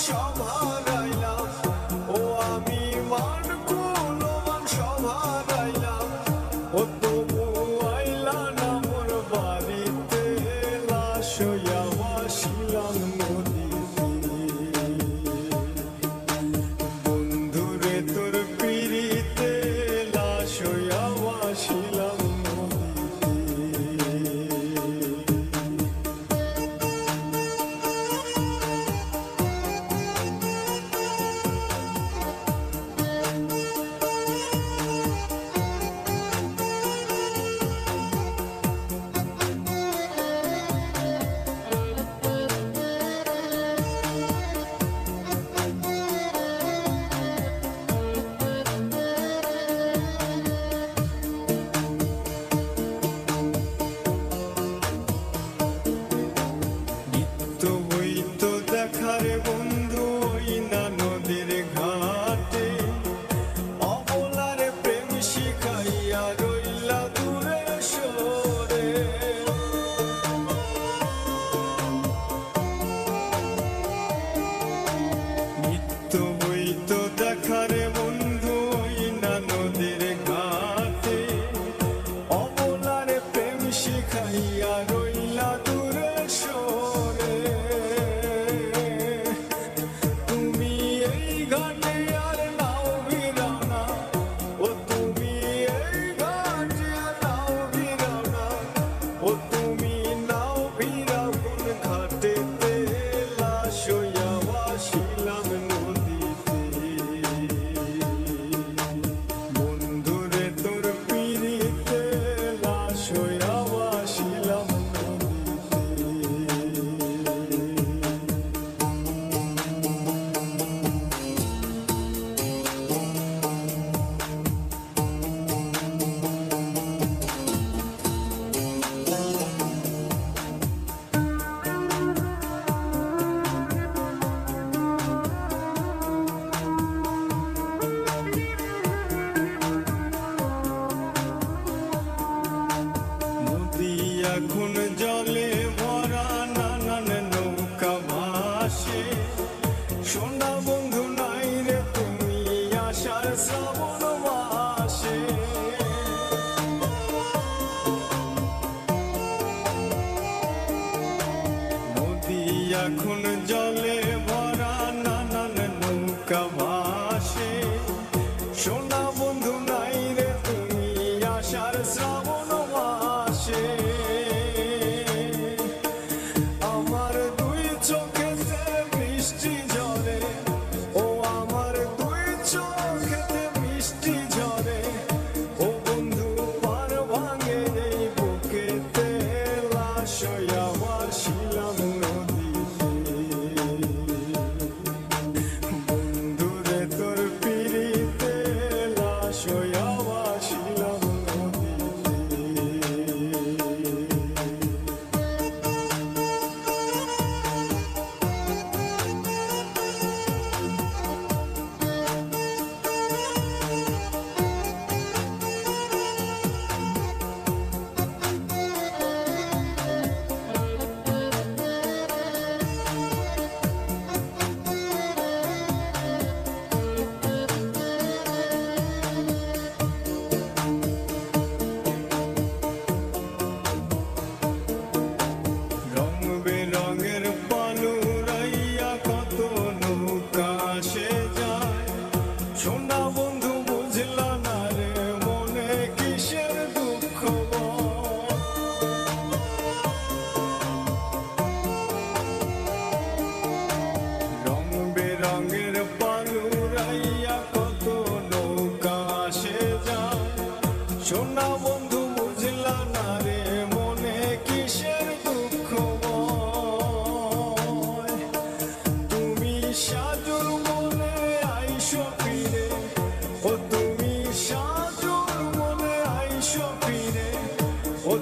সভারাইলাম ও আমি মান কুলমান সভারাইলাম ও তবু আইলা না মোর বাড়িতে লাশ হইয়া ভাসিলাম নদীতে বন্ধুরে তোর পিড়িতে লাশ হইয়া ভাসিলাম দেখারে বন্ধু ওই না নদীর ঘাটে অবলারে প্রেম শিখাইয়া রইলা দূরে সরে নিত্য হইত দেখারে বন্ধু ওই না নদীর ঘাটে অবলারে প্রেম শিখাইয়া রইলা দূরে সরে এখন জলে ভরা নানান নৌকা ভাসে সোনা বন্ধু নাই রে তুমি আষাঢ় শ্রাবণ মাসে নদী এখন জলে ভরা নানান নৌকা ভাসে সোনা বন্ধু নাই রে তুমি আষাঢ় শ্রাবণ মাসে সোনা বন্ধু বুঝলা না রে মনে কিসের দুঃখ রং বেরঙের পালুরাইয়া কত নৌকা আসে যায় সোনা বন্ধু বুঝলা না রে মনে কিসের দুঃখ তুমি সাজুর মনে আইসো ফিরে ও তুমি সাজুর মনে আইসো ফিরে ও